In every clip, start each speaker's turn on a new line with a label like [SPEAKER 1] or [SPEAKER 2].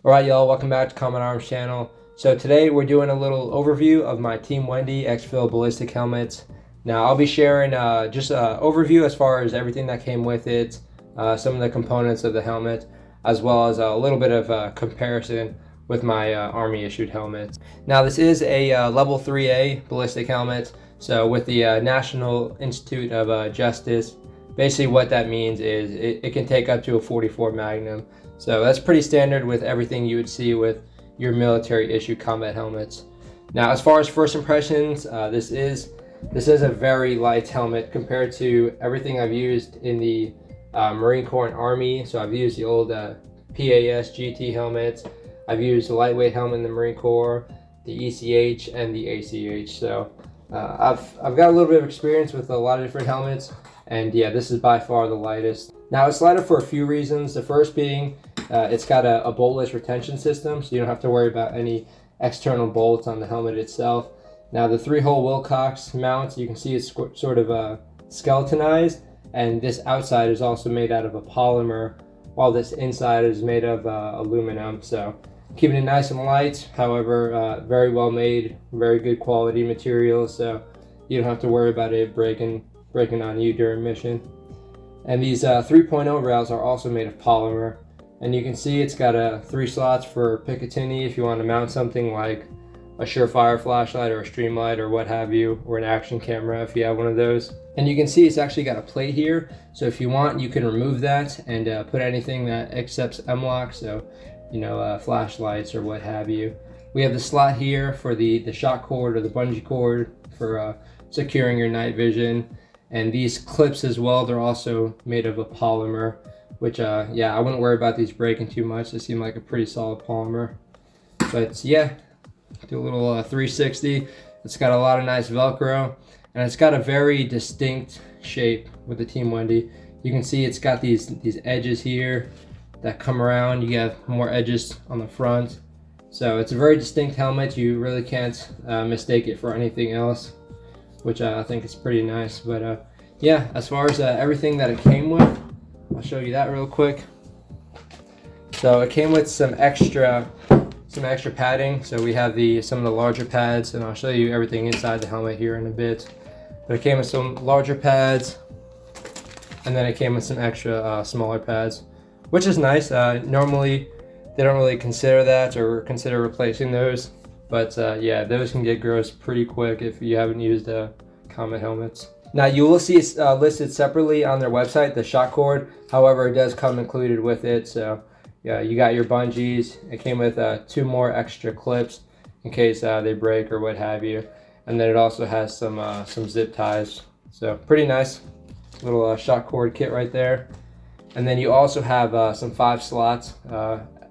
[SPEAKER 1] Alright y'all, welcome back to Common Arms channel. So today we're doing a little overview of my Team Wendy Exfil Ballistic helmets. Now I'll be sharing just an overview as far as everything that came with it, some of the components of the helmet, as well as a little bit of a comparison with my Army issued helmet. Now this is a level 3A ballistic helmet, so with the National Institute of Justice. Basically what that means is it can take up to a 44 Magnum. So that's pretty standard with everything you would see with your military issue combat helmets. Now as far as first impressions, this is a very light helmet compared to everything I've used in the Marine Corps and Army. So I've used the old PAS GT helmets. I've used a lightweight helmet in the Marine Corps, the ECH and the ACH. So I've got a little bit of experience with a lot of different helmets, and yeah, this is by far the lightest. Now it's lighter for a few reasons. The first being it's got a boltless retention system, so you don't have to worry about any external bolts on the helmet itself. Now the 3-hole Wilcox mount, you can see it's sort of skeletonized, and this outside is also made out of a polymer, while this inside is made of aluminum. So keeping it nice and light, however, very well made, very good quality material, so you don't have to worry about it breaking on you during mission. And these 3.0 rails are also made of polymer, and you can see it's got 3 slots for Picatinny if you want to mount something like a Surefire flashlight or a Streamlight or what have you, or an action camera if you have one of those. And you can see it's actually got a plate here, so if you want you can remove that and put anything that accepts M-LOK, so you know, flashlights or what have you. We have the slot here for the shock cord or the bungee cord for securing your night vision. And these clips as well, they're also made of a polymer, which yeah, I wouldn't worry about these breaking too much. They seem like a pretty solid polymer. But yeah, do a little 360. It's got a lot of nice Velcro, and it's got a very distinct shape with the Team Wendy. You can see it's got these edges here that come around. You have more edges on the front. So it's a very distinct helmet. You really can't mistake it for anything else, which I think is pretty nice. But yeah, as far as everything that it came with, I'll show you that real quick. So it came with some extra padding. So we have some of the larger pads, and I'll show you everything inside the helmet here in a bit. But it came with some larger pads, and then it came with some extra smaller pads, which is nice. Normally they don't really consider that or consider replacing those. But yeah, those can get gross pretty quick if you haven't used combat helmets. Now you will see it's listed separately on their website, the shock cord. However, it does come included with it. So yeah, you got your bungees. It came with 2 more extra clips in case they break or what have you. And then it also has some zip ties. So pretty nice little shock cord kit right there. And then you also have some 5 slots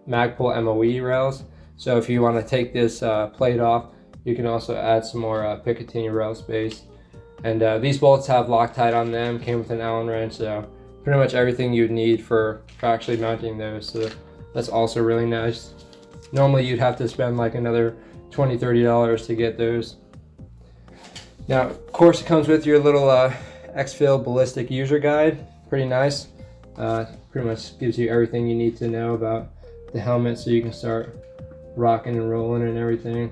[SPEAKER 1] Magpul MOE rails. So if you want to take this plate off, you can also add some more Picatinny rail space. And these bolts have Loctite on them, came with an Allen wrench, so pretty much everything you'd need for actually mounting those. So that's also really nice. Normally you'd have to spend like another $20–30 to get those. Now, of course, it comes with your little Exfil Ballistic user guide. Pretty nice. Pretty much gives you everything you need to know about the helmet, so you can start rocking and rolling and everything.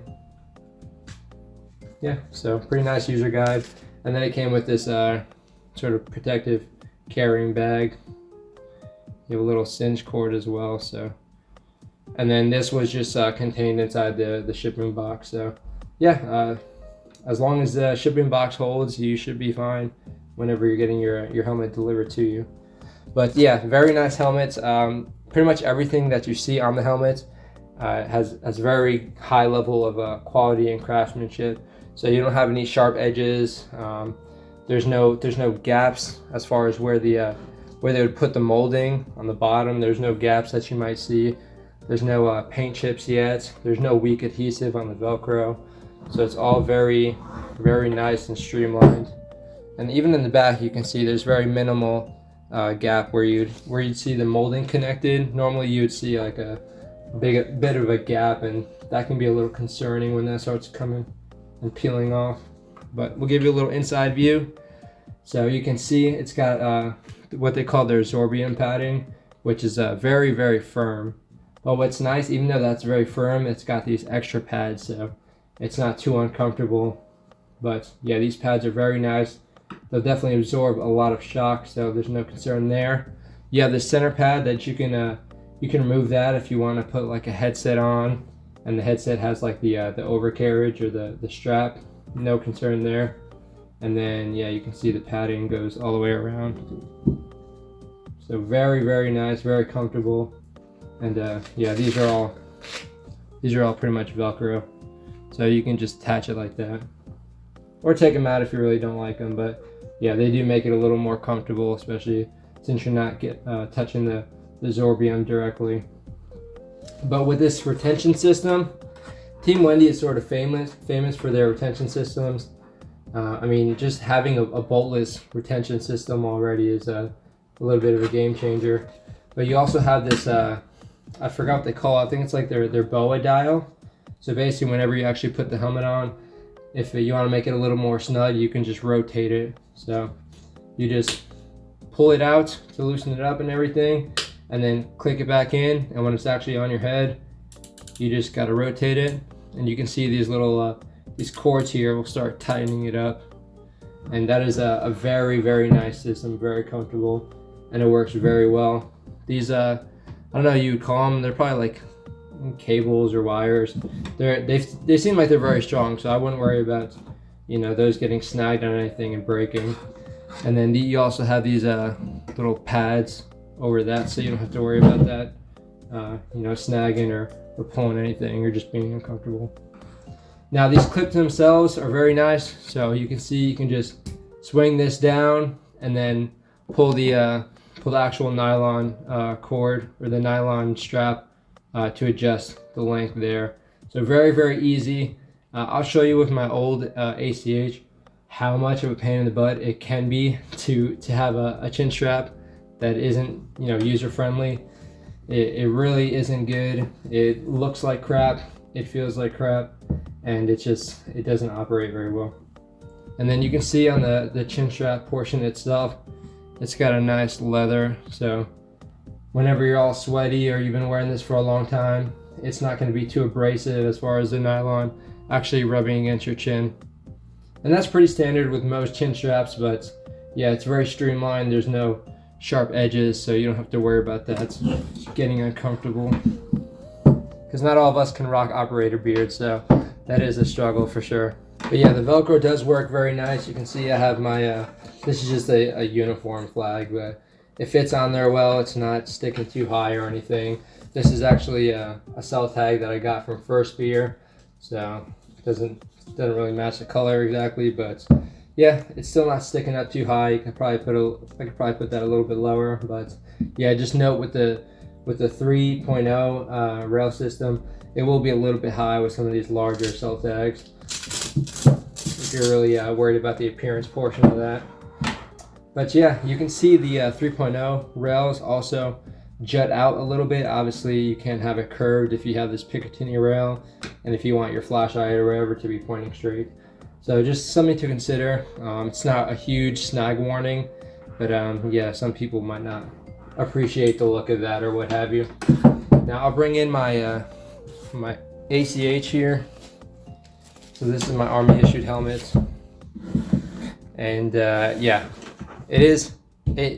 [SPEAKER 1] Yeah, so pretty nice user guide. And then it came with this sort of protective carrying bag. You have a little cinch cord as well. So, and then this was just contained inside the shipping box. So yeah, as long as the shipping box holds, you should be fine whenever you're getting your helmet delivered to you. But yeah, very nice helmets. Pretty much everything that you see on the helmet has very high level of quality and craftsmanship. So you don't have any sharp edges. There's no gaps as far as where they would put the molding on the bottom. There's no gaps that you might see. There's no paint chips yet. There's no weak adhesive on the Velcro. So it's all very, very nice and streamlined. And even in the back, you can see there's very minimal gap where you'd see the molding connected. Normally you would see like a bit of a gap, and that can be a little concerning when that starts coming and peeling off. But we'll give you a little inside view. So you can see it's got what they call their Zorbium padding, which is very, very firm. But what's nice, even though that's very firm, it's got these extra pads, so it's not too uncomfortable. But yeah, these pads are very nice. They'll definitely absorb a lot of shock, so there's no concern there. You have the center pad that you can remove that if you want to put like a headset on, and the headset has like the overcarriage or the strap. No concern there. And then yeah, you can see the padding goes all the way around. So very, very nice, very comfortable. And yeah, these are all pretty much Velcro, so you can just attach it like that, or take them out if you really don't like them. But yeah, they do make it a little more comfortable, especially since you're not touching the Zorbium directly. But with this retention system, Team Wendy is sort of famous for their retention systems. I mean, just having a boltless retention system already is a little bit of a game changer. But you also have this, I forgot what they call it. I think it's like their BOA dial. So basically, whenever you actually put the helmet on, if you want to make it a little more snug, you can just rotate it. So you just pull it out to loosen it up and everything, and then click it back in. And when it's actually on your head, you just got to rotate it. And you can see these little these cords here will start tightening it up. And that is a very, very nice system, very comfortable, and it works very well. These I don't know what you would call them. They're probably like cables or wires. They seem like they're very strong, so I wouldn't worry about, you know, those getting snagged on anything and breaking. And then you also have these little pads over that, so you don't have to worry about that, you know, snagging or pulling anything or just being uncomfortable. Now these clips themselves are very nice, so you can see you can just swing this down and then pull the actual nylon cord or the nylon strap to adjust the length there. So very, very easy. I'll show you with my old ACH how much of a pain in the butt it can be to have a chin strap that isn't, you know, user friendly. It really isn't good. It looks like crap, it feels like crap, and it doesn't operate very well. And then you can see on the chin strap portion itself, it's got a nice leather, so whenever you're all sweaty or you've been wearing this for a long time, it's not going to be too abrasive as far as the nylon actually rubbing against your chin. And that's pretty standard with most chin straps, but yeah, it's very streamlined. There's no sharp edges, so you don't have to worry about that getting uncomfortable. Because not all of us can rock operator beards, so that is a struggle for sure. But yeah, the Velcro does work very nice. You can see I have my, this is just a uniform flag, but it fits on there well. It's not sticking too high or anything. This is actually a cell tag that I got from First Beer, so it doesn't really match the color exactly, but yeah, it's still not sticking up too high. You could probably I could probably put that a little bit lower, but yeah, just note with the 3.0 rail system, it will be a little bit high with some of these larger cell tags if you're really worried about the appearance portion of that. But yeah, you can see the 3.0 rails also jut out a little bit. Obviously, you can't have it curved if you have this Picatinny rail, and if you want your flashlight or whatever to be pointing straight. So just something to consider. It's not a huge snag warning, but yeah, some people might not appreciate the look of that or what have you. Now I'll bring in my my ACH here. So this is my Army issued helmet, and yeah,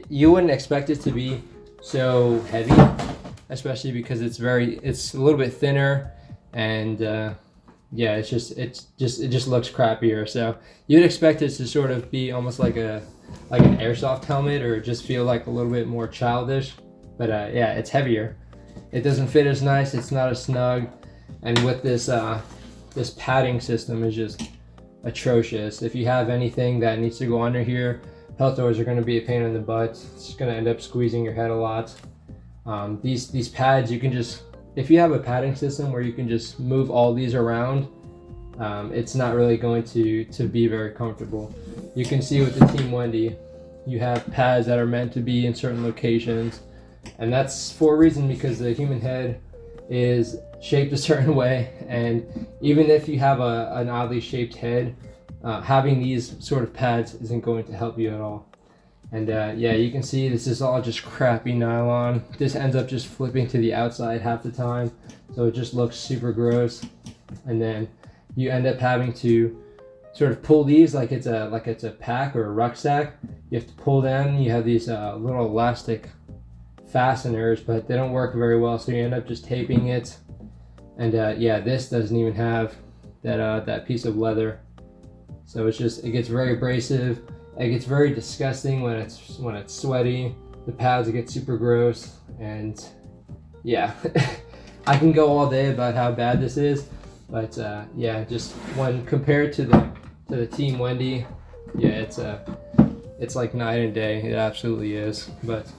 [SPEAKER 1] you wouldn't expect it to be so heavy, especially because it's a little bit thinner, and yeah, it just looks crappier. So you'd expect it to sort of be almost like an airsoft helmet, or just feel like a little bit more childish. But yeah, it's heavier. It doesn't fit as nice. It's not as snug, and with this this padding system is just atrocious. If you have anything that needs to go under here, health doors are going to be a pain in the butt. It's going to end up squeezing your head a lot. These pads, you can just, if you have a padding system where you can just move all these around, it's not really going to be very comfortable. You can see with the Team Wendy, you have pads that are meant to be in certain locations, and that's for a reason, because the human head is shaped a certain way, and even if you have an oddly shaped head, having these sort of pads isn't going to help you at all. And yeah, you can see this is all just crappy nylon. This ends up just flipping to the outside half the time, so it just looks super gross. And then you end up having to sort of pull these like it's a pack or a rucksack. You have to pull down. You have these little elastic fasteners, but they don't work very well, so you end up just taping it. And yeah, this doesn't even have that piece of leather, so it gets very abrasive. It gets very disgusting when it's sweaty. The pads get super gross, and yeah, I can go all day about how bad this is, but yeah, just when compared to the Team Wendy, yeah, it's like night and day. It absolutely is. But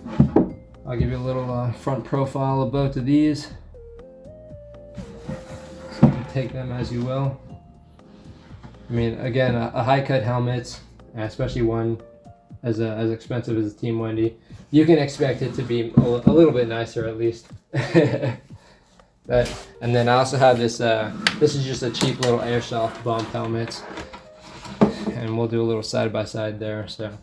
[SPEAKER 1] I'll give you a little front profile of both of these, so you can take them as you will. I mean, again, a high cut helmet, especially one as expensive as a Team Wendy, you can expect it to be a little bit nicer at least. But, and then I also have this, this is just a cheap little airsoft bomb helmet, and we'll do a little side by side there. So,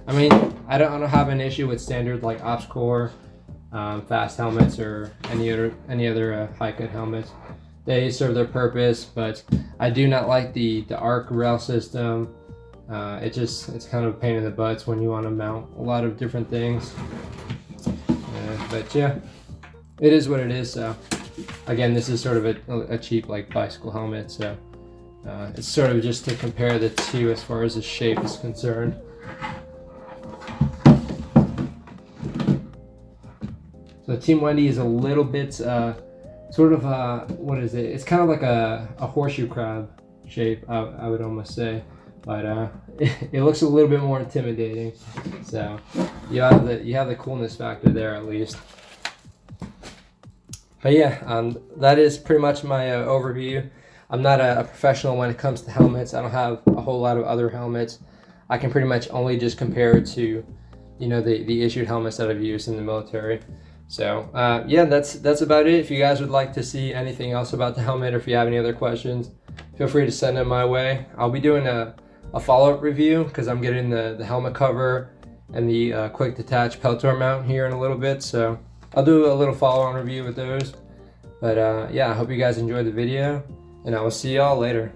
[SPEAKER 1] I mean, I don't have an issue with standard like Ops Core, fast helmets, or any other high cut helmets. They serve their purpose, but I do not like the arc rail system. It's kind of a pain in the butts when you want to mount a lot of different things. But yeah, it is what it is. So again, this is sort of a cheap like bicycle helmet. So it's sort of just to compare the two as far as the shape is concerned. So Team Wendy is a little bit sort of what is it? It's kind of like a horseshoe crab shape, I would almost say. But it looks a little bit more intimidating, so you have the coolness factor there at least. But yeah, that is pretty much my overview. I'm not a professional when it comes to helmets. I don't have a whole lot of other helmets. I can pretty much only just compare it to, you know, the issued helmets that I've used in the military. So yeah, that's about it. If you guys would like to see anything else about the helmet, or if you have any other questions, feel free to send them my way. I'll be doing a follow-up review because I'm getting the helmet cover and the quick detach Peltor mount here in a little bit, so I'll do a little follow-on review with those. But yeah, I hope you guys enjoyed the video, and I will see y'all later.